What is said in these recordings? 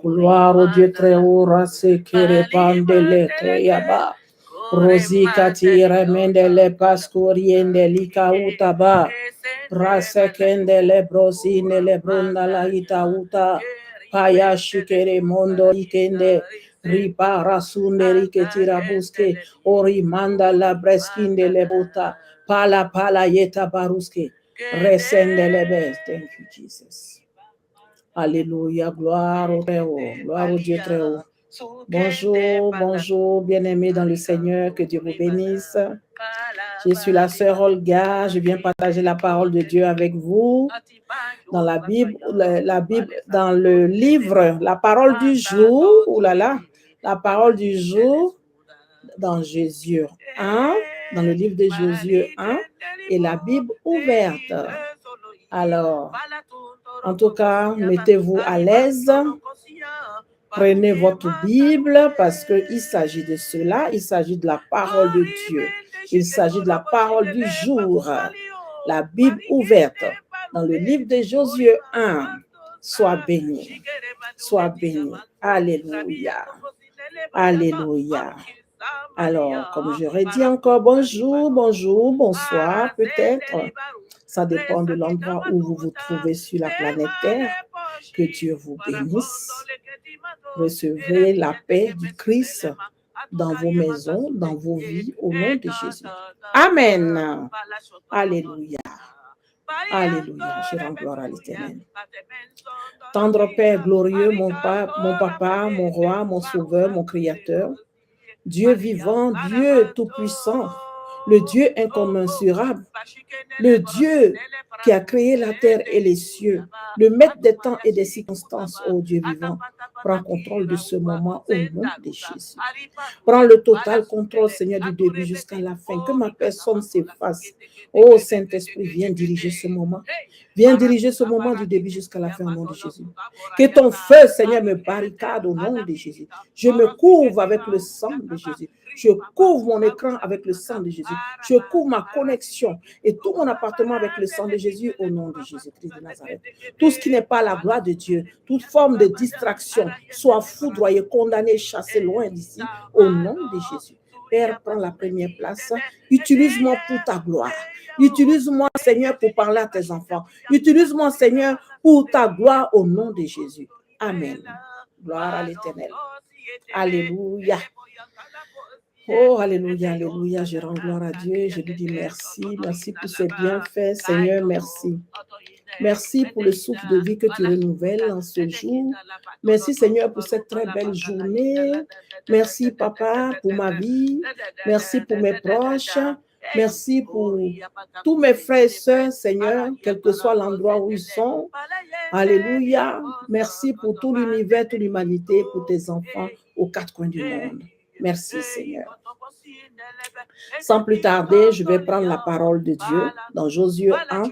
Gloire au Dieu très haut, race kere pandele yaba. Rosika tire mendele pascoriende lika utaba. Rase kendele brosine le brunda la ita uta. Paya shikere mondo ikende. Ripa rasunde rike tira buske. Ori manda la breskinde le buta. Pala pala yeta baruske. Resende le bes. Thank you, Jesus. Alléluia, gloire au Très haut, gloire au Dieu très haut. Bonjour, bonjour, bien-aimés dans le Seigneur, que Dieu vous bénisse. Je suis la sœur Olga, je viens partager la parole de Dieu avec vous dans la Bible, dans le livre, la parole du jour, la parole du jour dans Jésus 1, dans le livre de Jésus 1 et la Bible ouverte. Alors, en tout cas, mettez-vous à l'aise. Prenez votre Bible parce qu'il s'agit de cela. Il s'agit de la parole de Dieu. Il s'agit de la parole du jour. La Bible ouverte dans le livre de Josué 1. Sois béni. Sois béni. Alléluia. Alléluia. Alors, comme j'aurais dit encore, bonjour, bonjour, bonsoir, peut-être. Ça dépend de l'endroit où vous vous trouvez sur la planète Terre. Que Dieu vous bénisse. Recevez la paix du Christ dans vos maisons, dans vos vies, au nom de Jésus. Amen. Alléluia. Alléluia. Je rends gloire à l'Éternel. Tendre Père glorieux, mon papa, mon roi, mon sauveur, mon créateur, Dieu vivant, Dieu tout-puissant, le Dieu incommensurable, le Dieu qui a créé la terre et les cieux, le maître des temps et des circonstances, ô Dieu vivant, prends contrôle de ce moment au nom de Jésus. Prends le total contrôle, Seigneur, du début jusqu'à la fin, que ma personne s'efface. Ô Saint-Esprit, viens diriger ce moment. Viens diriger ce moment du début jusqu'à la fin au nom de Jésus. Que ton feu, Seigneur, me barricade au nom de Jésus. Je me couvre avec le sang de Jésus. Je couvre mon écran avec le sang de Jésus. Je couvre ma connexion et tout mon appartement avec le sang de Jésus au nom de Jésus-Christ de Nazareth. Tout ce qui n'est pas la gloire de Dieu, toute forme de distraction, soit foudroyé, condamné, chassé loin d'ici au nom de Jésus. Père, prends la première place. Utilise-moi pour ta gloire. Utilise-moi, Seigneur, pour parler à tes enfants. Utilise-moi, Seigneur, pour ta gloire au nom de Jésus. Amen. Gloire à l'Éternel. Alléluia. Oh, alléluia, alléluia. Je rends gloire à Dieu. Je lui dis merci. Merci pour ses bienfaits. Seigneur, merci. Merci pour le souffle de vie que tu renouvelles en ce jour. Merci, Seigneur, pour cette très belle journée. Merci, Papa, pour ma vie. Merci pour mes proches. Merci pour tous mes frères et sœurs, Seigneur, quel que soit l'endroit où ils sont. Alléluia. Merci pour tout l'univers, toute l'humanité, pour tes enfants aux quatre coins du monde. Merci, Seigneur. Sans plus tarder, je vais prendre la parole de Dieu dans Josué 1,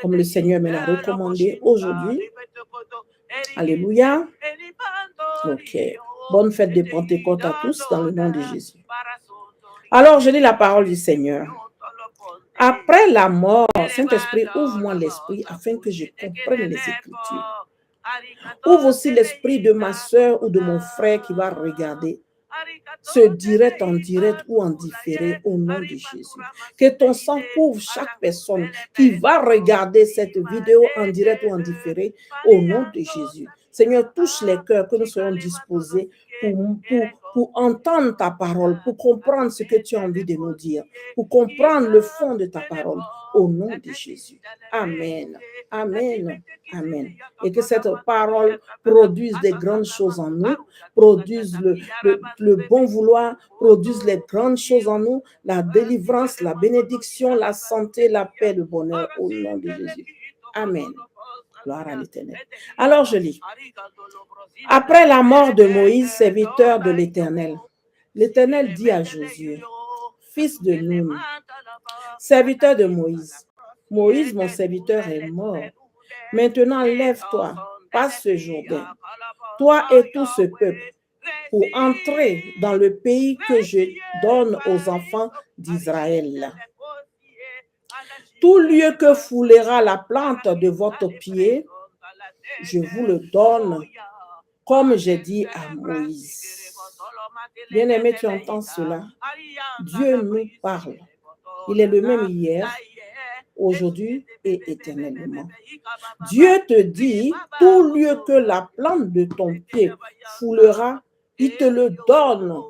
comme le Seigneur me l'a recommandé aujourd'hui. Alléluia. Ok. Bonne fête de Pentecôte à tous dans le nom de Jésus. Alors, je lis la parole du Seigneur. Après la mort, Saint-Esprit, ouvre-moi l'esprit afin que je comprenne les Écritures. Ouvre aussi l'esprit de ma soeur ou de mon frère qui va regarder ce direct en direct ou en différé au nom de Jésus. Que ton sang couvre chaque personne qui va regarder cette vidéo en direct ou en différé au nom de Jésus. Seigneur, touche les cœurs, que nous soyons disposés pour entendre ta parole, pour comprendre ce que tu as envie de nous dire, pour comprendre le fond de ta parole au nom de Jésus. Amen. Amen. Amen. Et que cette parole produise des grandes choses en nous, produise le bon vouloir, produise les grandes choses en nous, la délivrance, la bénédiction, la santé, la paix, le bonheur au nom de Jésus. Amen. Gloire à l'Éternel. Alors je lis. Après la mort de Moïse, serviteur de l'Éternel, l'Éternel dit à Josué, fils de Nun, serviteur de Moïse, Moïse, mon serviteur, est mort. Maintenant, lève-toi, passe ce Jourdain, toi et tout ce peuple, pour entrer dans le pays que je donne aux enfants d'Israël. Tout lieu que foulera la plante de votre pied, je vous le donne comme j'ai dit à Moïse. Bien-aimé, tu entends cela? Dieu nous parle. Il est le même hier, aujourd'hui et éternellement. Dieu te dit, tout lieu que la plante de ton pied foulera, il te le donne.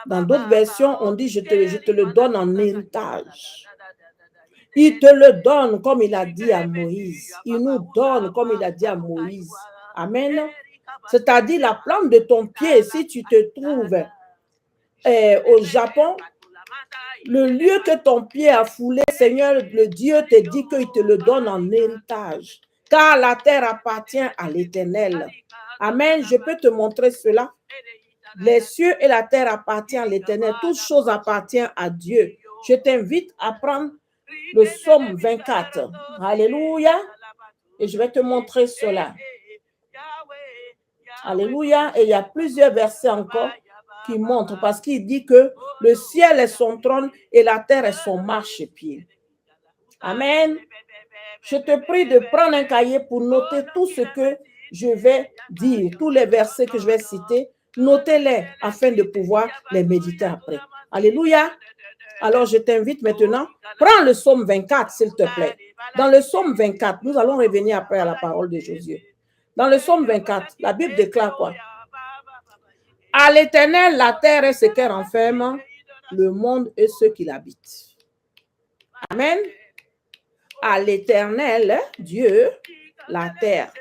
Dans d'autres versions, on dit, je te le donne en héritage. Il te le donne comme il a dit à Moïse. Il nous donne comme il a dit à Moïse. Amen. C'est-à-dire la plante de ton pied, si tu te trouves au Japon, le lieu que ton pied a foulé, Seigneur, le Dieu te dit qu'il te le donne en héritage. Car la terre appartient à l'Éternel. Amen. Je peux te montrer cela. Les cieux et la terre appartiennent à l'Éternel. Toutes choses appartiennent à Dieu. Je t'invite à prendre le psaume 24. Alléluia. Et je vais te montrer cela. Alléluia. Et il y a plusieurs versets encore qui montrent, parce qu'il dit que le ciel est son trône et la terre est son marchepied. Amen. Je te prie de prendre un cahier pour noter tout ce que je vais dire, tous les versets que je vais citer. Notez-les afin de pouvoir les méditer après. Alléluia. Alors, je t'invite maintenant, prends le psaume 24, s'il te plaît. Dans le psaume 24, nous allons revenir après à la parole de Jésus. Dans le psaume 24, la Bible déclare quoi? À l'Éternel, la terre et ce qu'elle renferme, le monde et ceux qui l'habitent. Amen. À l'Éternel, Dieu, la terre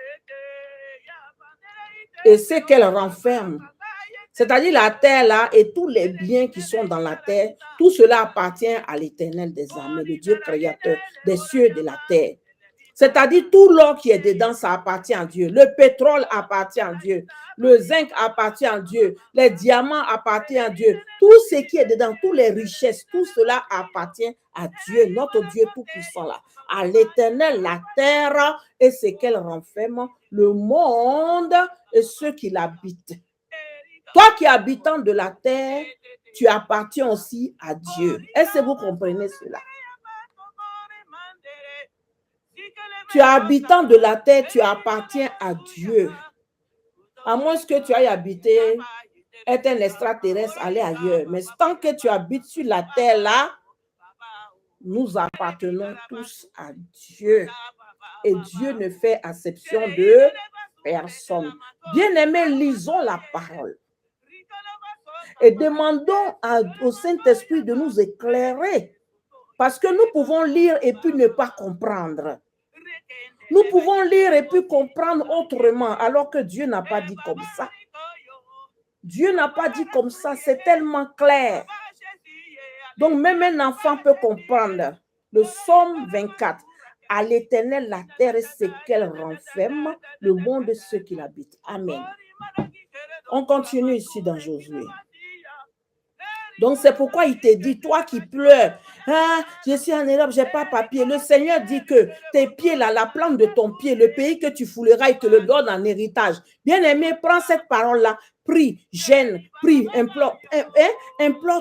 et ce qu'elle renferme. C'est-à-dire la terre là et tous les biens qui sont dans la terre, tout cela appartient à l'Éternel des armées, le Dieu créateur des cieux et de la terre. C'est-à-dire tout l'or qui est dedans, ça appartient à Dieu. Le pétrole appartient à Dieu. Le zinc appartient à Dieu. Les diamants appartiennent à Dieu. Tout ce qui est dedans, toutes les richesses, tout cela appartient à Dieu, notre Dieu tout-puissant là. À l'Éternel, la terre et ce qu'elle renferme, le monde et ceux qui l'habitent. Toi qui es habitant de la terre, tu appartiens aussi à Dieu. Est-ce que vous comprenez cela? Tu es habitant de la terre, tu appartiens à Dieu. À moins que tu ailles habiter, être un extraterrestre, aller ailleurs. Mais tant que tu habites sur la terre là, nous appartenons tous à Dieu. Et Dieu ne fait exception de personne. Bien-aimés, lisons la parole. Et demandons au Saint-Esprit de nous éclairer. Parce que nous pouvons lire et puis ne pas comprendre. Nous pouvons lire et puis comprendre autrement, alors que Dieu n'a pas dit comme ça. Dieu n'a pas dit comme ça, c'est tellement clair. Donc, même un enfant peut comprendre. Le psaume 24. À l'Éternel, la terre et ce qu'elle renferme, le monde de ceux qui l'habitent. Amen. On continue ici dans Josué. Donc, c'est pourquoi il te dit, toi qui pleures, ah, je suis en Europe, je n'ai pas papier. Le Seigneur dit que tes pieds, là, la plante de ton pied, le pays que tu fouleras, il te le donne en héritage. Bien-aimé, prends cette parole-là, prie, gêne, prie, implore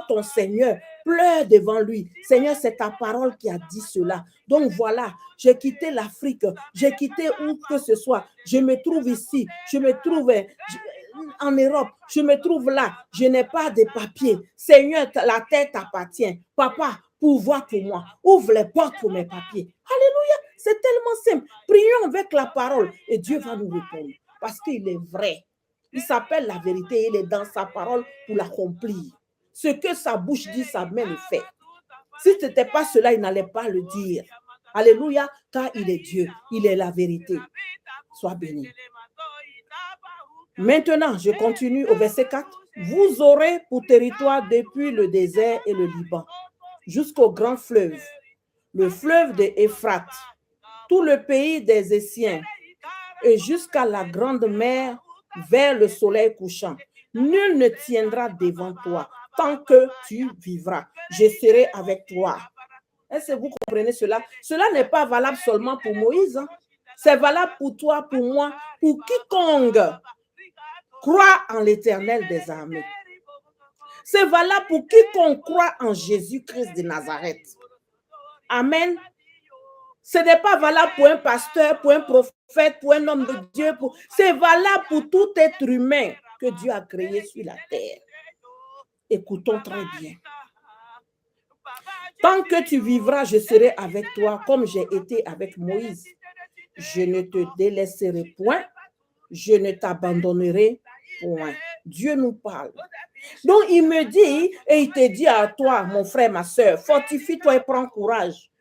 ton Seigneur, pleure devant lui. Seigneur, c'est ta parole qui a dit cela. Donc voilà, j'ai quitté l'Afrique, j'ai quitté où que ce soit. Je me trouve ici, je me trouve en Europe, je me trouve là, je n'ai pas de papiers. Seigneur, la terre t'appartient. Papa, pourvois pour moi. Ouvre les portes pour mes papiers. Alléluia, c'est tellement simple. Prions avec la parole et Dieu va nous répondre parce qu'il est vrai. Il s'appelle la vérité, il est dans sa parole pour l'accomplir. Ce que sa bouche dit, sa main le fait. Si ce n'était pas cela, il n'allait pas le dire. Alléluia, car il est Dieu, il est la vérité. Sois béni. Maintenant, je continue au verset 4. Vous aurez pour territoire depuis le désert et le Liban, jusqu'au grand fleuve, le fleuve de Euphrate, tout le pays des Essiens, et jusqu'à la grande mer vers le soleil couchant. Nul ne tiendra devant toi tant que tu vivras. Je serai avec toi. Est-ce que vous comprenez cela? Cela n'est pas valable seulement pour Moïse. Hein? C'est valable pour toi, pour moi, pour quiconque croit en l'Éternel des armées. C'est valable pour quiconque croit en Jésus-Christ de Nazareth. Amen. Ce n'est pas valable pour un pasteur, pour un prophète. prophète, pour un homme de Dieu. C'est valable pour tout être humain que Dieu a créé sur la terre. Écoutons très bien. Tant que tu vivras, je serai avec toi comme j'ai été avec Moïse. Je ne te délaisserai point, je ne t'abandonnerai point. Dieu nous parle. Donc, il me dit, et il te dit à toi, mon frère, ma soeur, fortifie-toi et prends courage.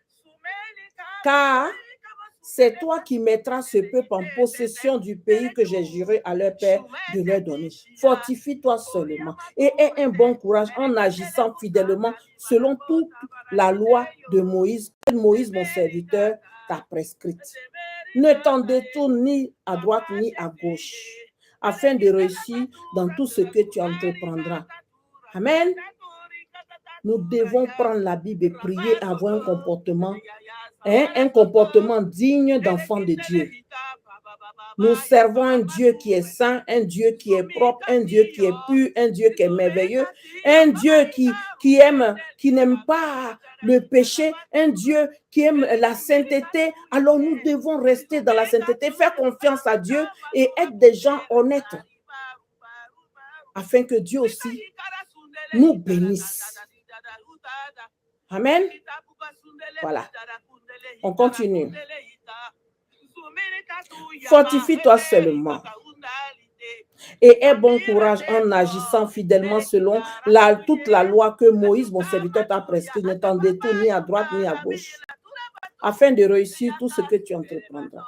Car c'est toi qui mettras ce peuple en possession du pays que j'ai juré à leur père de leur donner. Fortifie-toi seulement et aie un bon courage en agissant fidèlement selon toute la loi de Moïse, que Moïse, mon serviteur, t'a prescrite. Ne t'en détourne ni à droite ni à gauche, afin de réussir dans tout ce que tu entreprendras. Amen. Nous devons prendre la Bible et prier, avoir un comportement digne d'enfant de Dieu. Nous servons un Dieu qui est saint, un Dieu qui est propre, un Dieu qui est pur, un Dieu qui est merveilleux, un Dieu qui n'aime pas le péché, un Dieu qui aime la sainteté. Alors nous devons rester dans la sainteté, faire confiance à Dieu et être des gens honnêtes, afin que Dieu aussi nous bénisse. Amen. Voilà. On continue. Fortifie-toi seulement et aie bon courage en agissant fidèlement selon toute la loi que Moïse, mon serviteur, t'a prescrit. Ne t'en détourne ni à droite ni à gauche, afin de réussir tout ce que tu entreprendras.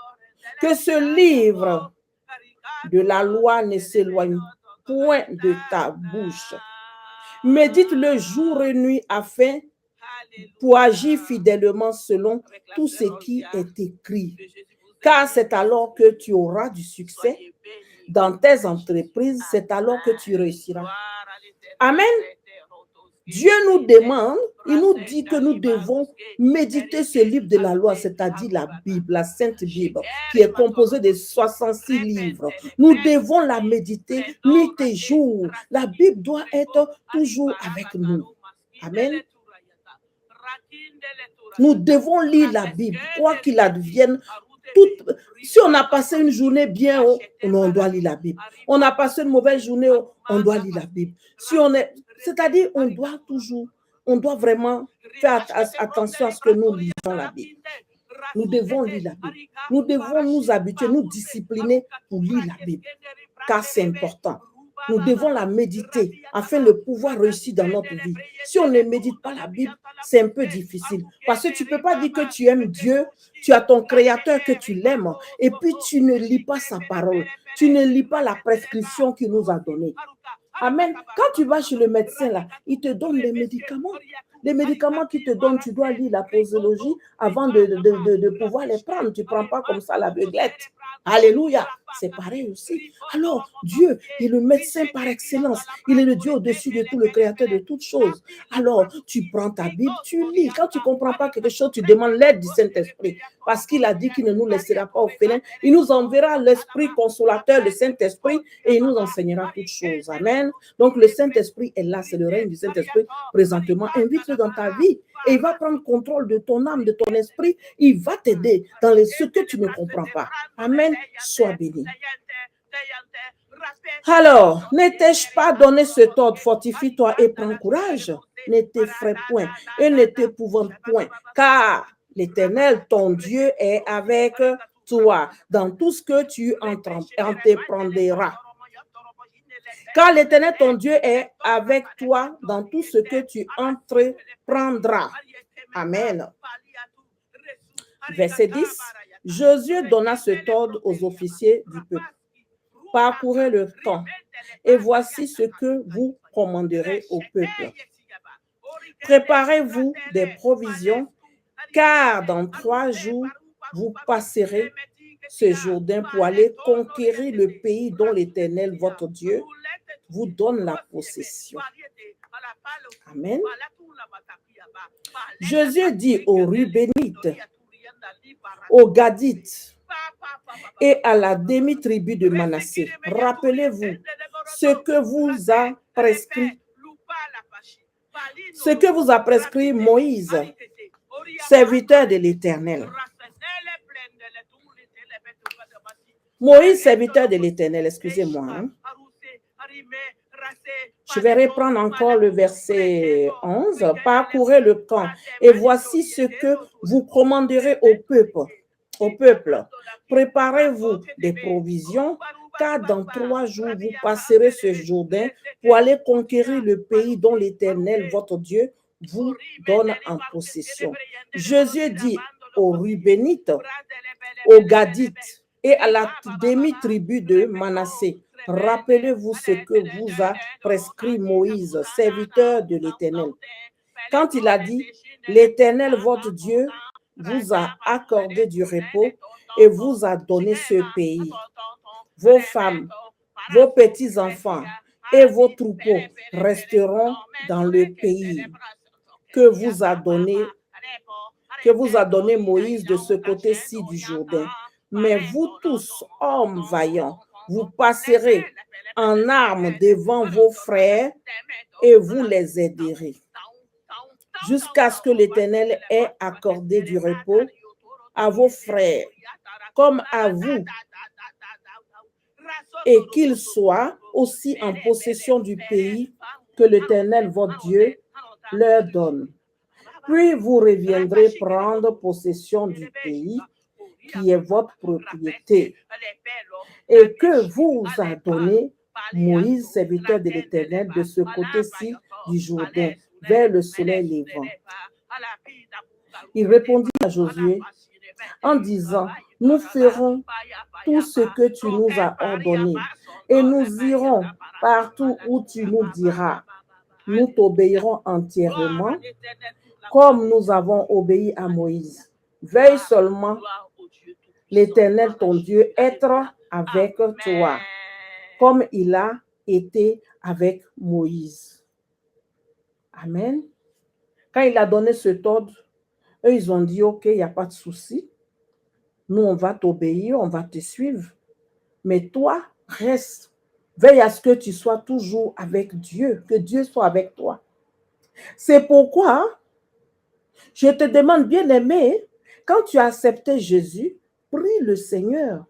Que ce livre de la loi ne s'éloigne point de ta bouche. Médite-le jour et nuit afin pour agir fidèlement selon tout ce qui est écrit. Car c'est alors que tu auras du succès dans tes entreprises, c'est alors que tu réussiras. Amen. Dieu nous demande, il nous dit que nous devons méditer ce livre de la loi, c'est-à-dire la Bible, la Sainte Bible, qui est composée de 66 livres. Nous devons la méditer nuit et jour. La Bible doit être toujours avec nous. Amen. Nous devons lire la Bible, quoi qu'il advienne. Si on a passé une journée bien, on doit lire la Bible. On a passé une mauvaise journée, on doit lire la Bible. C'est-à-dire, on doit vraiment faire attention à ce que nous lisons la Bible. Nous devons lire la Bible. Nous devons nous habituer, nous discipliner pour lire la Bible, car c'est important. Nous devons la méditer afin de pouvoir réussir dans notre vie. Si on ne médite pas la Bible, c'est un peu difficile. Parce que tu ne peux pas dire que tu aimes Dieu, tu as ton Créateur que tu l'aimes, et puis tu ne lis pas sa parole. Tu ne lis pas la prescription qu'il nous a donnée. Amen. Quand tu vas chez le médecin, là, il te donne des médicaments. Les médicaments qu'il te donne, tu dois lire la posologie avant de pouvoir les prendre. Tu ne prends pas comme ça l'aveuglette. Alléluia. C'est pareil aussi. Alors, Dieu est le médecin par excellence. Il est le Dieu au-dessus de tout, le créateur de toutes choses. Alors, tu prends ta Bible, tu lis. Quand tu ne comprends pas quelque chose, tu demandes l'aide du Saint-Esprit. Parce qu'il a dit qu'il ne nous laissera pas orphelins. Il nous enverra l'Esprit consolateur, le Saint-Esprit, et il nous enseignera toutes choses. Amen. Donc, le Saint-Esprit est là. C'est le règne du Saint-Esprit présentement. Invite-le dans ta vie. Et il va prendre contrôle de ton âme, de ton esprit. Il va t'aider dans ce que tu ne comprends pas. Amen. Sois béni. Alors, ne t'ai-je pas donné cet ordre? Fortifie-toi et prends courage. Ne t'effraie point et ne t'épouvante point, car l'Éternel, ton Dieu, est avec toi dans tout ce que tu entreprendras. Car l'Éternel, ton Dieu, est avec toi dans tout ce que tu entreprendras. Amen. Verset 10. Josué donna cet ordre aux officiers du peuple. Parcourez le camp, et voici ce que vous commanderez au peuple. Préparez-vous des provisions, car dans 3 jours, vous passerez ce Jourdain pour aller conquérir le pays dont l'Éternel, votre Dieu, vous donne la possession. Amen. Josué dit aux Rubénites, aux Gadites et à la demi-tribu de Manassé, rappelez-vous ce que vous a prescrit Moïse, serviteur de l'Éternel. Moïse, serviteur de l'Éternel, excusez-moi. Je vais reprendre encore le verset 11. Parcourez le camp et voici ce que vous commanderez au peuple. Préparez-vous des provisions, car dans 3 jours, vous passerez ce Jourdain pour aller conquérir le pays dont l'Éternel, votre Dieu, vous donne en possession. Josué dit aux Rubénites, aux Gadites et à la demi-tribu de Manassé, rappelez-vous ce que vous a prescrit Moïse, serviteur de l'Éternel. Quand il a dit, l'Éternel, votre Dieu, vous a accordé du repos et vous a donné ce pays. Vos femmes, vos petits-enfants et vos troupeaux resteront dans le pays que vous a donné Moïse de ce côté-ci du Jourdain. Mais vous tous, hommes vaillants, vous passerez en armes devant vos frères et vous les aiderez, jusqu'à ce que l'Éternel ait accordé du repos à vos frères comme à vous, et qu'ils soient aussi en possession du pays que l'Éternel, votre Dieu, leur donne. Puis vous reviendrez prendre possession du pays qui est votre propriété et que vous a donné Moïse, serviteur de l'Éternel, de ce côté-ci du Jourdain, vers le soleil levant. Il répondit à Josué en disant, nous ferons tout ce que tu nous as ordonné et nous irons partout où tu nous diras. Nous t'obéirons entièrement comme nous avons obéi à Moïse. Veuille seulement l'Éternel, ton Dieu, être avec toi, comme il a été avec Moïse. Amen. Quand il a donné cet ordre, eux, ils ont dit, OK, il n'y a pas de souci. Nous, on va t'obéir, on va te suivre. Mais toi, reste. Veille à ce que tu sois toujours avec Dieu, que Dieu soit avec toi. C'est pourquoi je te demande, bien-aimé, quand tu as accepté Jésus, prie le Seigneur.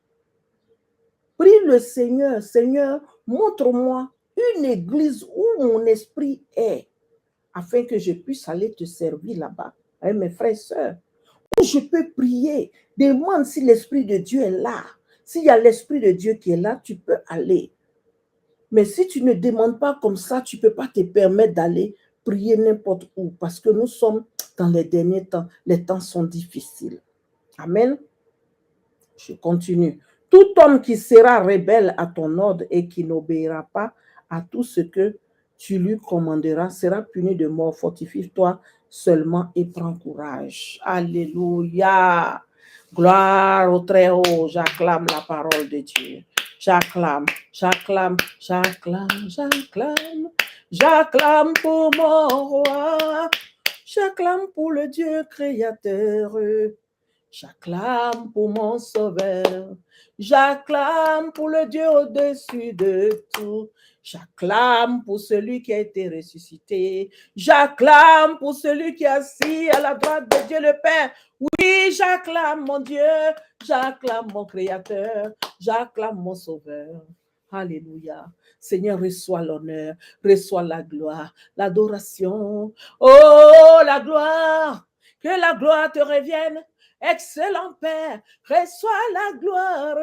Prie le Seigneur. Seigneur, montre-moi une église où mon esprit est, afin que je puisse aller te servir là-bas, avec mes frères et sœurs. Où je peux prier. Demande si l'Esprit de Dieu est là. S'il y a l'Esprit de Dieu qui est là, tu peux aller. Mais si tu ne demandes pas comme ça, tu ne peux pas te permettre d'aller prier n'importe où, parce que nous sommes dans les derniers temps. Les temps sont difficiles. Amen. Je continue. Tout homme qui sera rebelle à ton ordre et qui n'obéira pas à tout ce que tu lui commanderas sera puni de mort. Fortifie-toi seulement et prends courage. Alléluia. Gloire au Très-Haut. J'acclame la parole de Dieu. J'acclame, j'acclame, j'acclame, j'acclame. J'acclame pour mon roi. J'acclame pour le Dieu créateur. J'acclame pour mon sauveur. J'acclame pour le Dieu au-dessus de tout. J'acclame pour celui qui a été ressuscité. J'acclame pour celui qui est assis à la droite de Dieu le Père. Oui, j'acclame mon Dieu. J'acclame mon Créateur. J'acclame mon Sauveur. Alléluia. Seigneur, reçois l'honneur, reçois la gloire, l'adoration. Oh, la gloire. Que la gloire te revienne. Excellent Père, reçois la gloire,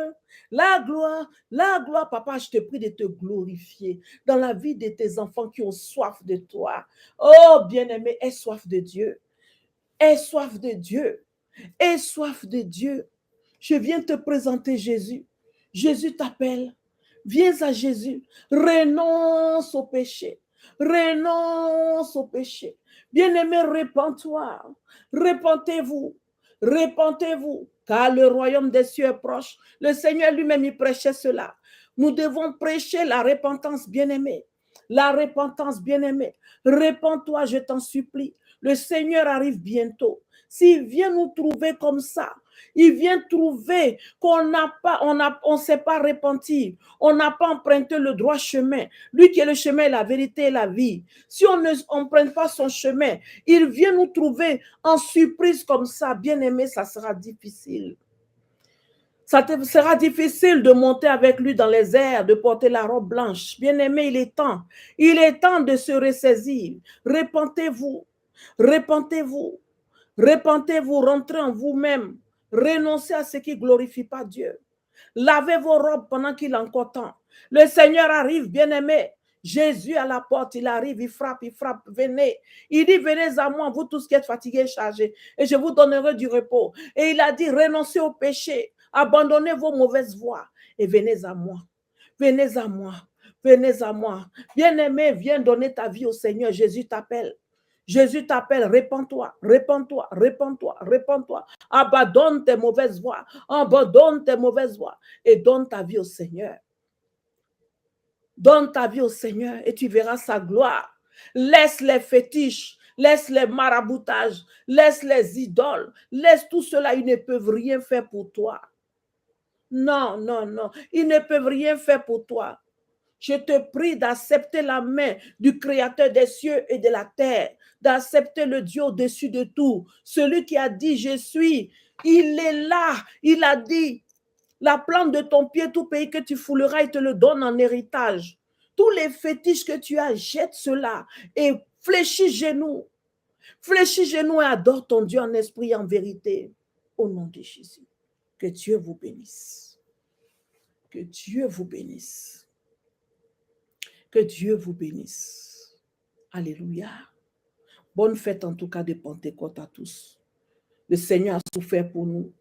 la gloire, la gloire. Papa, je te prie de te glorifier dans la vie de tes enfants qui ont soif de toi. Oh, bien-aimé, aie soif de Dieu. Aie soif de Dieu. Aie soif de Dieu. Je viens te présenter Jésus. Jésus t'appelle. Viens à Jésus. Renonce au péché. Renonce au péché. Bien-aimé, répands-toi. Repentez-vous. Repentez-vous, car le royaume des cieux est proche. Le Seigneur lui-même, il prêchait cela. Nous devons prêcher la repentance, bien-aimé. La repentance, bien-aimé. Répands-toi, je t'en supplie. Le Seigneur arrive bientôt. S'il vient nous trouver comme ça, il vient trouver qu'on n'a pas, on s'est pas repenti, on n'a pas emprunté le droit chemin. Lui qui est le chemin, la vérité et la vie. Si on ne emprunte pas son chemin, il vient nous trouver en surprise comme ça, bien aimé, ça sera difficile. Ça te sera difficile de monter avec lui dans les airs, de porter la robe blanche. Bien-aimé, il est temps. Il est temps de se ressaisir. Repentez-vous. Repentez-vous. Repentez-vous. Rentrez en vous-même. Renoncez à ce qui ne glorifie pas Dieu. Lavez vos robes pendant qu'il est encore temps. Le Seigneur arrive, bien-aimé. Jésus à la porte, il arrive, il frappe, venez. Il dit, venez à moi, vous tous qui êtes fatigués et chargés, et je vous donnerai du repos. Et il a dit, renoncez au péché, abandonnez vos mauvaises voies, et venez à moi. Venez à moi. Venez à moi. Bien-aimé, viens donner ta vie au Seigneur. Jésus t'appelle. Jésus t'appelle, répands-toi, répands-toi, répands-toi, répands-toi. Abandonne tes mauvaises voies, abandonne tes mauvaises voies et donne ta vie au Seigneur. Donne ta vie au Seigneur et tu verras sa gloire. Laisse les fétiches, laisse les maraboutages, laisse les idoles, laisse tout cela, ils ne peuvent rien faire pour toi. Non, non, non, ils ne peuvent rien faire pour toi. Je te prie d'accepter la main du Créateur des cieux et de la terre, d'accepter le Dieu au-dessus de tout. Celui qui a dit, je suis, il est là. Il a dit, la plante de ton pied, tout pays que tu fouleras, il te le donne en héritage. Tous les fétiches que tu as, jette cela et fléchis genoux. Fléchis genoux et adore ton Dieu en esprit et en vérité. Au nom de Jésus. Que Dieu vous bénisse. Que Dieu vous bénisse. Que Dieu vous bénisse. Alléluia. Bonne fête en tout cas de Pentecôte à tous. Le Seigneur a souffert pour nous.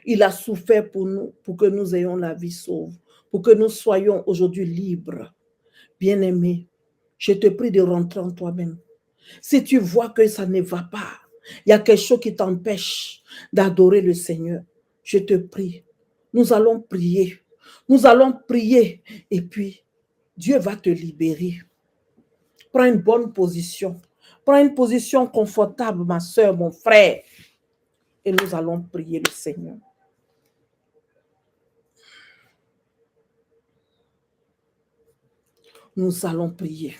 Il a souffert pour nous, pour que nous ayons la vie sauve, pour que nous soyons aujourd'hui libres. Bien-aimé, je te prie de rentrer en toi-même. Si tu vois que ça ne va pas, il y a quelque chose qui t'empêche d'adorer le Seigneur, je te prie. Nous allons prier. Nous allons prier et puis Dieu va te libérer. Prends une bonne position. Prends une position confortable, ma soeur, mon frère. Et nous allons prier le Seigneur. Nous allons prier.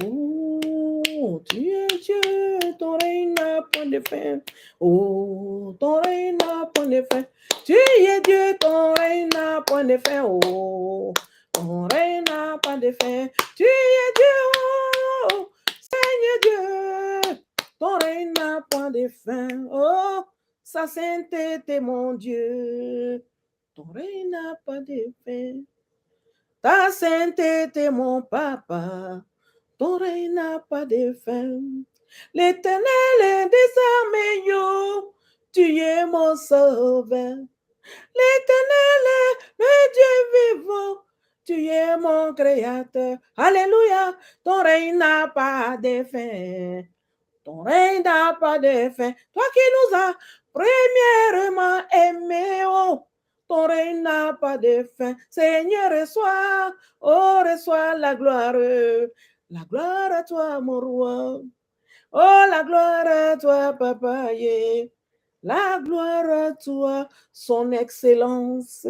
Oh, tu es Dieu, ton règne n'a point de fin. Oh, ton règne n'a point de fin. Tu es Dieu, ton règne n'a point de fin. Oh, ton règne n'a pas de fin. Tu es Dieu, oh, Seigneur Dieu, ton règne n'a point de fin. Oh, sa sainteté, mon Dieu, ton règne n'a pas de fin. Ta sainteté, mon papa, ton règne n'a pas de fin. L'Éternel est des armées, tu es mon sauveur. L'Éternel est le Dieu vivant, tu es mon créateur. Alléluia, ton règne n'a pas de fin. Ton règne n'a pas de fin. Toi qui nous as premièrement aimés, oh, ton règne n'a pas de fin. Seigneur, reçois la gloire. La gloire à toi, mon roi. Oh, la gloire à toi, papa. Yeah. La gloire à toi, son excellence.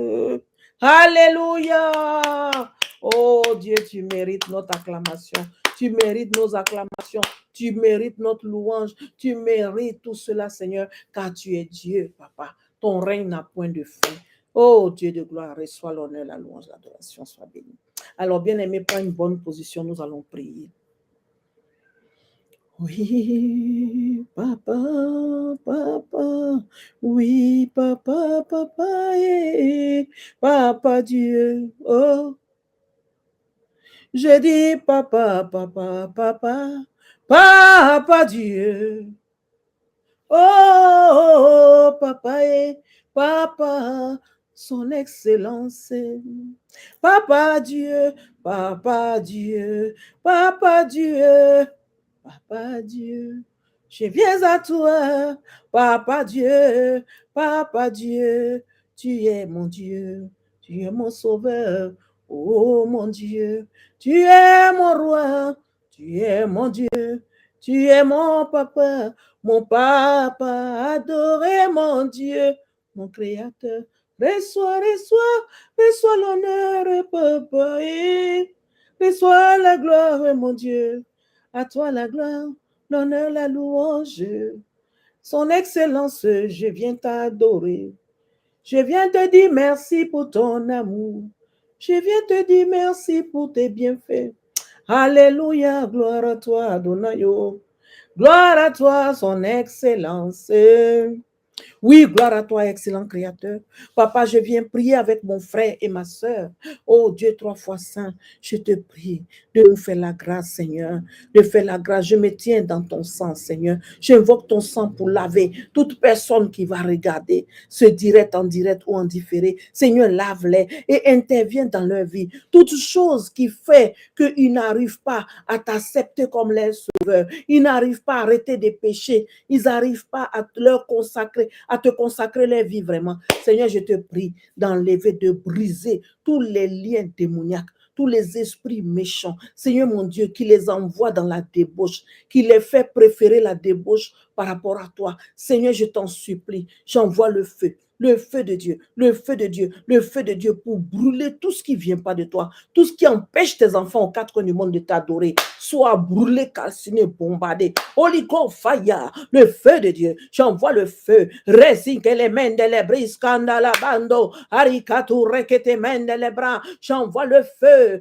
Alléluia. Oh Dieu, tu mérites notre acclamation. Tu mérites nos acclamations. Tu mérites notre louange. Tu mérites tout cela, Seigneur, car tu es Dieu, papa. Ton règne n'a point de fin. Oh Dieu de gloire, reçois l'honneur, la louange, l'adoration, soit béni. Alors, bien-aimé, prends une bonne position, nous allons prier. Oui, papa, papa, oui, papa, papa, papa Dieu, oh. Je dis papa, papa, papa, papa Dieu. Oh, papa, papa, son excellence. Papa Dieu, papa Dieu, papa Dieu. Papa Dieu, je viens à toi, Papa Dieu, tu es mon Dieu, tu es mon sauveur, oh mon Dieu, tu es mon roi, tu es mon Dieu, tu es mon papa, adoré mon Dieu, mon créateur, reçois l'honneur, papa, et reçois la gloire, mon Dieu. À toi la gloire, l'honneur, la louange. Son excellence, je viens t'adorer. Je viens te dire merci pour ton amour. Je viens te dire merci pour tes bienfaits. Alléluia, gloire à toi, Adonai. Gloire à toi, son excellence. Oui, gloire à toi, excellent Créateur. Papa, je viens prier avec mon frère et ma soeur. Oh Dieu, 3 fois saint, je te prie de nous faire la grâce, Seigneur. De faire la grâce. Je me tiens dans ton sang, Seigneur. J'invoque ton sang pour laver toute personne qui va regarder, ce direct, en direct ou en différé. Seigneur, lave-les et interviens dans leur vie. Toute chose qui fait qu'ils n'arrivent pas à t'accepter comme leur sauveur. Ils n'arrivent pas à arrêter de pécher. Ils n'arrivent pas à leur consacrer, à te consacrer leur vie vraiment. Seigneur, je te prie d'enlever, de briser tous les liens démoniaques, tous les esprits méchants. Seigneur mon Dieu, qui les envoie dans la débauche, qui les fait préférer la débauche par rapport à toi. Seigneur, je t'en supplie, j'envoie le feu. Le feu de Dieu, le feu de Dieu, le feu de Dieu pour brûler tout ce qui ne vient pas de toi, tout ce qui empêche tes enfants aux 4 coins du monde de t'adorer, soit brûlé, calciné, bombardé. Holy Ghost fire, le feu de Dieu, j'envoie le feu. Resinque les mains de les briscanda la bando, aricatu rekete main de les bras. J'envoie le feu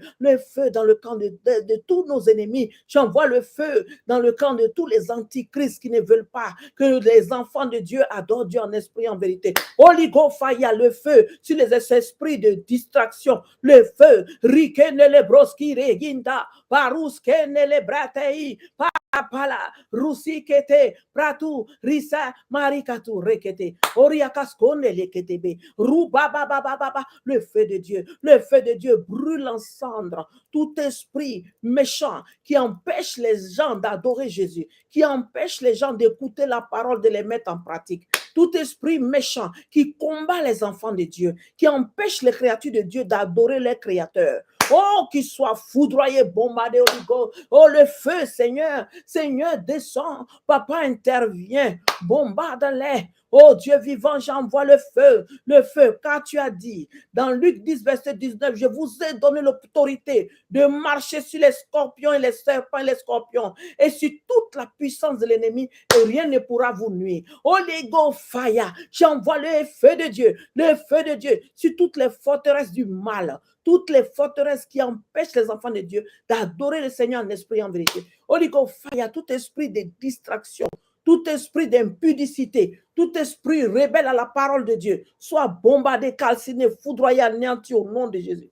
dans le camp de tous nos ennemis. J'envoie le feu dans le camp de tous les antichrists qui ne veulent pas que les enfants de Dieu adorent Dieu en esprit, en vérité. Holy Ghost fire, le feu sur les esprits de distraction, le feu. Rikene le broski reginda, paruskene le bratei, pala, rusikete, pratu, risa, marikatu, rekete, oriakaskone leketebe, rubababababa, le feu de Dieu brûle en cendres tout esprit méchant qui empêche les gens d'adorer Jésus, qui empêche les gens d'écouter la parole, de les mettre en pratique. Tout esprit méchant qui combat les enfants de Dieu, qui empêche les créatures de Dieu d'adorer leur Créateur. Oh, qu'il soit foudroyé, bombardé, oh, le feu, Seigneur, Seigneur, descend, Papa intervient, bombarde-les. Oh Dieu vivant, j'envoie le feu, car tu as dit, dans Luc 10, verset 19, je vous ai donné l'autorité de marcher sur les scorpions et les serpents et les scorpions, et sur toute la puissance de l'ennemi, et rien ne pourra vous nuire. Holy Ghost fire, j'envoie le feu de Dieu sur toutes les forteresses du mal, toutes les forteresses qui empêchent les enfants de Dieu d'adorer le Seigneur en esprit, en vérité. Holy Ghost fire, tout esprit de distraction, tout esprit d'impudicité, tout esprit rebelle à la parole de Dieu, soit bombardé, calciné, foudroyé, anéanti au nom de Jésus.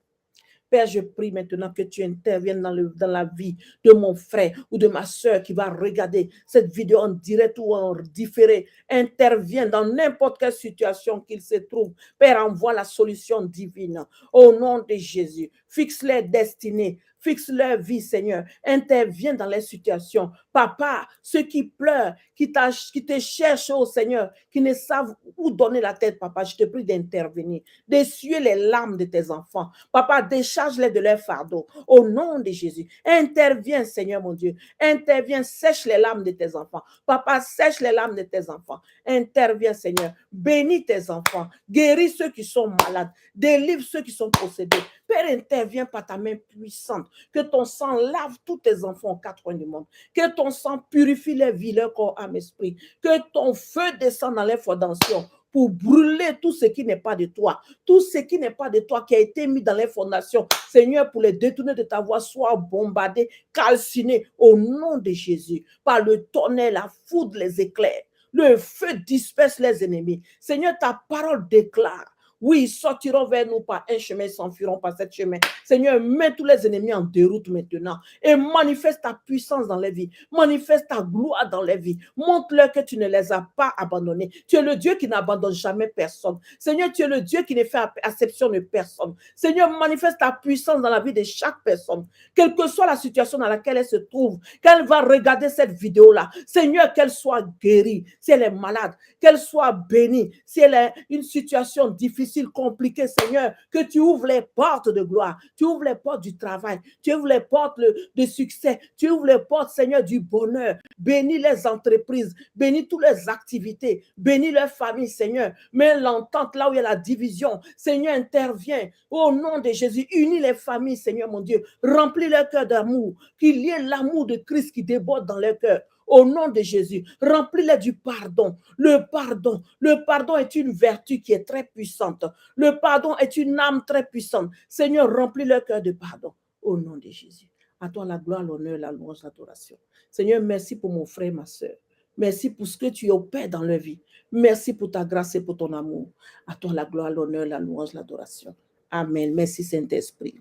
Père, je prie maintenant que tu interviennes dans la vie de mon frère ou de ma soeur qui va regarder cette vidéo en direct ou en différé. Interviens dans n'importe quelle situation qu'il se trouve. Père, envoie la solution divine. Au nom de Jésus, fixe les destinées. Fixe leur vie, Seigneur. Interviens dans les situations. Papa, ceux qui pleurent, qui te cherchent, oh Seigneur, qui ne savent où donner la tête, Papa, je te prie d'intervenir, d'essuyer les larmes de tes enfants. Papa, décharge-les de leur fardeau. Au nom de Jésus, interviens, Seigneur mon Dieu. Interviens, sèche les larmes de tes enfants. Papa, sèche les larmes de tes enfants. Interviens, Seigneur. Bénis tes enfants. Guéris ceux qui sont malades. Délivre ceux qui sont possédés. Père, interviens par ta main puissante. Que ton sang lave tous tes enfants aux 4 coins du monde. Que ton sang purifie leur vie, leur corps, âme, esprit. Que ton feu descende dans les fondations pour brûler tout ce qui n'est pas de toi. Tout ce qui n'est pas de toi qui a été mis dans les fondations. Seigneur, pour les détourner de ta voix, soit bombardé, calciné au nom de Jésus. Par le tonnerre, la foudre, les éclairs. Le feu disperse les ennemis. Seigneur, ta parole déclare. Oui, ils sortiront vers nous par un chemin, ils s'enfuiront par ce chemin. Seigneur, mets tous les ennemis en déroute maintenant et manifeste ta puissance dans les vies. Manifeste ta gloire dans les vies. Montre-leur que tu ne les as pas abandonnés. Tu es le Dieu qui n'abandonne jamais personne. Seigneur, tu es le Dieu qui ne fait exception de personne. Seigneur, manifeste ta puissance dans la vie de chaque personne. Quelle que soit la situation dans laquelle elle se trouve, qu'elle va regarder cette vidéo-là. Seigneur, qu'elle soit guérie si elle est malade, qu'elle soit bénie si elle a une situation difficile, compliqué, Seigneur, que tu ouvres les portes de gloire, tu ouvres les portes du travail, tu ouvres les portes de succès, tu ouvres les portes, Seigneur, du bonheur. Bénis les entreprises, bénis toutes les activités, bénis leurs familles, Seigneur. Mets l'entente là où il y a la division. Seigneur, intervient au nom de Jésus. Unis les familles, Seigneur mon Dieu. Remplis leur cœur d'amour, qu'il y ait l'amour de Christ qui déborde dans leur cœur. Au nom de Jésus, remplis-les du pardon. Le pardon est une vertu qui est très puissante. Le pardon est une âme très puissante. Seigneur, remplis leur cœur de pardon. Au nom de Jésus. À toi la gloire, l'honneur, la louange, l'adoration. Seigneur, merci pour mon frère, ma soeur. Merci pour ce que tu opères dans leur vie. Merci pour ta grâce et pour ton amour. À toi la gloire, l'honneur, la louange, l'adoration. Amen. Merci Saint-Esprit.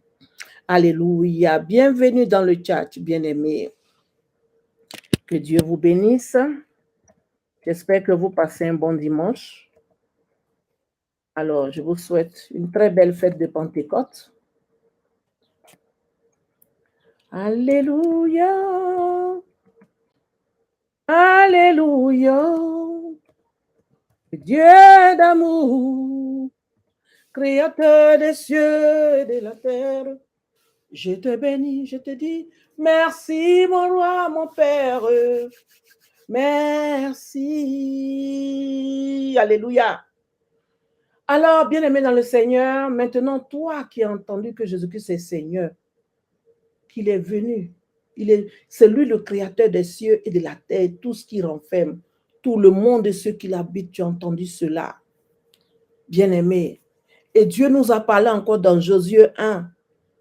Alléluia. Bienvenue dans le chat, bien-aimés. Que Dieu vous bénisse. J'espère que vous passez un bon dimanche. Alors, je vous souhaite une très belle fête de Pentecôte. Alléluia. Alléluia. Dieu d'amour, créateur des cieux et de la terre, je te bénis, je te dis, merci mon roi, mon Père, merci. Alléluia. Alors, bien-aimé dans le Seigneur, maintenant, toi qui as entendu que Jésus-Christ est Seigneur, qu'il est venu, c'est lui le créateur des cieux et de la terre, tout ce qui renferme, tout le monde et ceux qui l'habitent, tu as entendu cela. Bien-aimé, et Dieu nous a parlé encore dans Josué 1.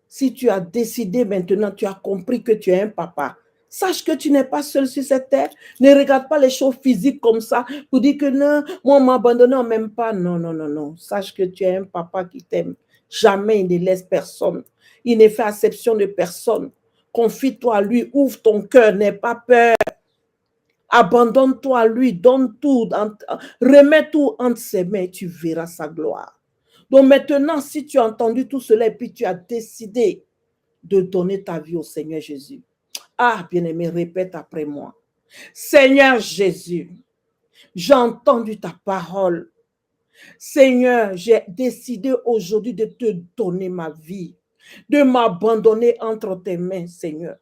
Si tu as décidé maintenant, tu as compris que tu es un papa, sache que tu n'es pas seul sur cette terre. Ne regarde pas les choses physiques comme ça pour dire que non, moi on m'a abandonné, on m'aime pas. Non, non, non, non. Sache que tu es un papa qui t'aime. Jamais il ne laisse personne. Il ne fait exception de personne. Confie-toi à lui, ouvre ton cœur, n'aie pas peur. Abandonne-toi à lui, donne tout, remets tout entre ses mains et tu verras sa gloire. Donc maintenant, si tu as entendu tout cela et puis tu as décidé de donner ta vie au Seigneur Jésus. Ah, bien-aimé, répète après moi. Seigneur Jésus, j'ai entendu ta parole. Seigneur, j'ai décidé aujourd'hui de te donner ma vie, de m'abandonner entre tes mains, Seigneur.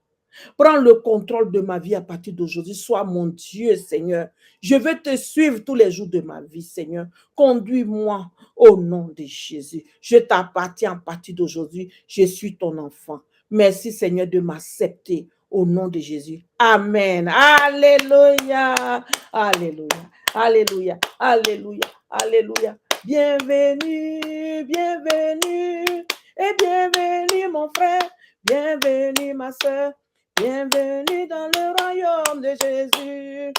Prends le contrôle de ma vie à partir d'aujourd'hui. Sois mon Dieu, Seigneur. Je veux te suivre tous les jours de ma vie, Seigneur. Conduis-moi au nom de Jésus. Je t'appartiens à partir d'aujourd'hui. Je suis ton enfant. Merci, Seigneur, de m'accepter au nom de Jésus. Amen. Alléluia. Alléluia. Alléluia. Alléluia. Alléluia. Bienvenue, bienvenue et bienvenue, mon frère. Bienvenue, ma soeur. Bienvenue dans le royaume de Jésus.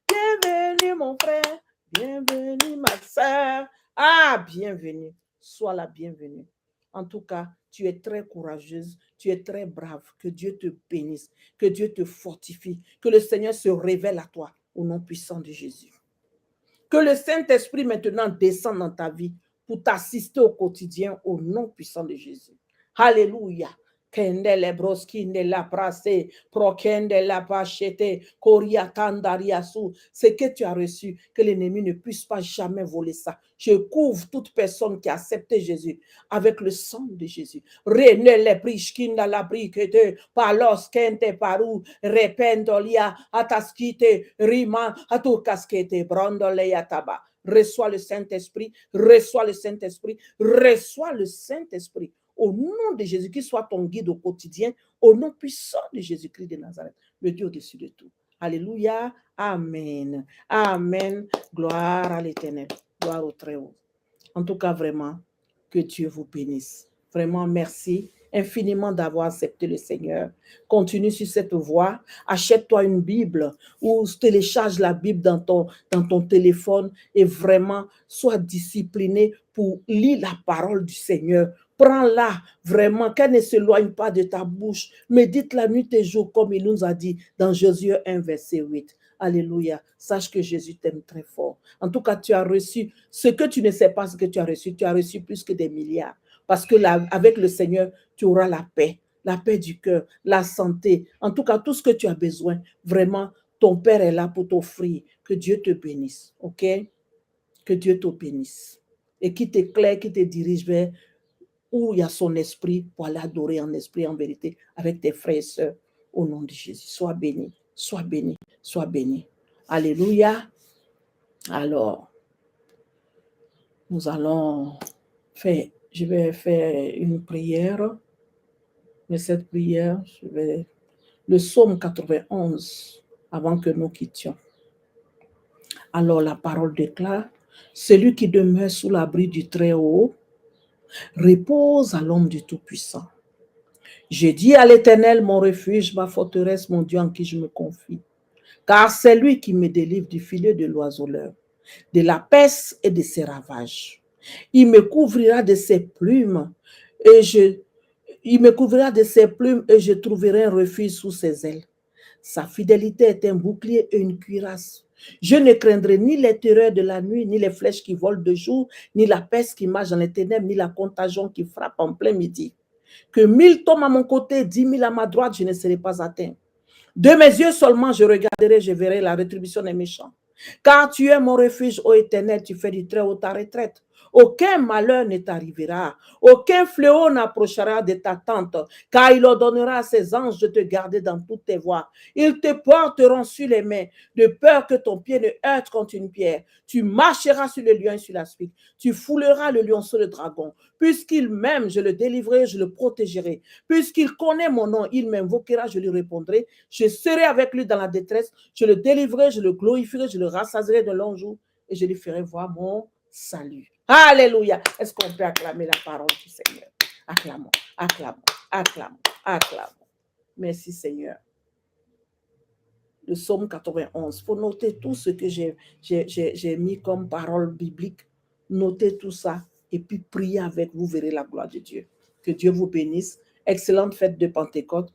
Bienvenue mon frère. Bienvenue ma soeur. Ah, bienvenue. Sois la bienvenue. En tout cas, tu es très courageuse. Tu es très brave. Que Dieu te bénisse. Que Dieu te fortifie. Que le Seigneur se révèle à toi au nom puissant de Jésus. Que le Saint-Esprit maintenant descende dans ta vie pour t'assister au quotidien au nom puissant de Jésus. Alléluia. Kendele broskinde la prase, prokende la pachete, koriatandariasu. Ce que tu as reçu, que l'ennemi ne puisse pas jamais voler ça. Je couvre toute personne qui a accepté Jésus avec le sang de Jésus. Rene le prishkinda la briquete, palos kente paru, rependolia, ataskite, rima, atukaskete, brandole yataba. Reçois le Saint-Esprit, reçois le Saint-Esprit, reçois le Saint-Esprit. Au nom de Jésus, qu'il soit ton guide au quotidien, au nom puissant de Jésus-Christ de Nazareth, le Dieu au-dessus de tout. Alléluia. Amen. Amen. Gloire à l'Éternel. Gloire au Très-Haut. En tout cas, vraiment, que Dieu vous bénisse. Vraiment, merci infiniment d'avoir accepté le Seigneur. Continue sur cette voie. Achète-toi une Bible ou télécharge la Bible dans ton téléphone et vraiment, sois discipliné pour lire la parole du Seigneur. Prends-la vraiment, qu'elle ne s'éloigne pas de ta bouche. Médite la nuit et jour, comme il nous a dit dans Josué 1, verset 8. Alléluia. Sache que Jésus t'aime très fort. En tout cas, tu as reçu ce que tu ne sais pas, ce que tu as reçu plus que des milliards. Parce que là, avec le Seigneur, tu auras la paix du cœur, la santé. En tout cas, tout ce que tu as besoin, vraiment, ton Père est là pour t'offrir. Que Dieu te bénisse, ok? Que Dieu te bénisse. Et qui t'éclaire, qui te dirige vers où il y a son esprit pour aller adorer en esprit, en vérité, avec tes frères et sœurs, au nom de Jésus. Sois béni, sois béni, sois béni. Alléluia. Alors, nous allons faire, je vais faire une prière. Mais cette prière, le psaume 91. avant que nous quittions. Alors la parole déclare, celui qui demeure sous l'abri du Très-Haut repose à l'ombre du Tout-Puissant. J'ai dit à l'Éternel, mon refuge, ma forteresse, mon Dieu en qui je me confie. Car c'est lui qui me délivre du filet de l'oiseleur, de la peste et de ses ravages. Il me couvrira de ses plumes et je trouverai un refuge sous ses ailes. Sa fidélité est un bouclier et une cuirasse. Je ne craindrai ni les terreurs de la nuit, ni les flèches qui volent de jour, ni la peste qui marche dans les ténèbres, ni la contagion qui frappe en plein midi. Que 1000 tombent à mon côté, 10 000 à ma droite, je ne serai pas atteint. De mes yeux seulement, je regarderai, je verrai la rétribution des méchants. Car tu es mon refuge, ô Éternel, tu fais du Très-Haut ta retraite. Aucun malheur ne t'arrivera, aucun fléau n'approchera de ta tente, car il ordonnera à ses anges de te garder dans toutes tes voies. Ils te porteront sur les mains, de peur que ton pied ne heurte contre une pierre. Tu marcheras sur le lion et sur la spique, tu fouleras le lion sur le dragon. Puisqu'il m'aime, je le délivrerai, je le protégerai. Puisqu'il connaît mon nom, il m'invoquera, je lui répondrai. Je serai avec lui dans la détresse, je le délivrerai, je le glorifierai, je le rassasierai de longs jours et je lui ferai voir mon salut. Alléluia. Est-ce qu'on peut acclamer la parole du Seigneur? Acclamons, acclamons, acclamons, acclamons. Merci Seigneur. Le psaume 91. Il faut noter tout ce que j'ai mis comme parole biblique. Notez tout ça et puis priez avec, vous verrez la gloire de Dieu. Que Dieu vous bénisse. Excellente fête de Pentecôte.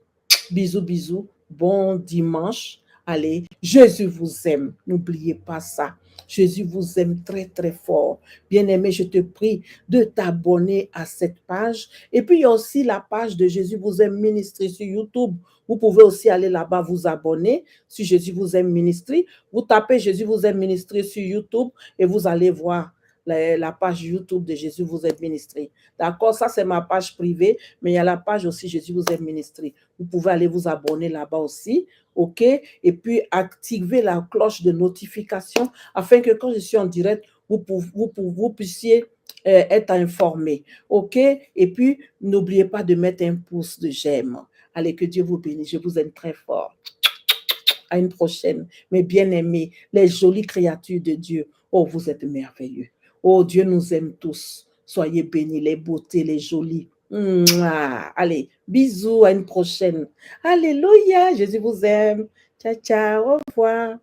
Bisous, bisous. Bon dimanche. Allez, Jésus vous aime. N'oubliez pas ça. Jésus vous aime très, très fort. Bien-aimé, je te prie de t'abonner à cette page. Et puis, il y a aussi la page de Jésus vous aime ministry sur YouTube. Vous pouvez aussi aller là-bas vous abonner sur Jésus vous aime ministry. Vous tapez Jésus vous aime ministry sur YouTube et vous allez voir la page YouTube de Jésus vous aime ministry. D'accord, ça c'est ma page privée, mais il y a la page aussi Jésus vous aime ministry. Vous pouvez aller vous abonner là-bas aussi, ok? Et puis activer la cloche de notification afin que quand je suis en direct, vous puissiez être informé, ok? Et puis n'oubliez pas de mettre un pouce de j'aime. Allez, que Dieu vous bénisse, je vous aime très fort. À une prochaine, mes bien-aimés, les jolies créatures de Dieu. Oh, vous êtes merveilleux. Oh, Dieu nous aime tous. Soyez bénis, les beautés, les jolies. Allez, bisous, à une prochaine. Alléluia, Jésus vous aime. Ciao, ciao, au revoir.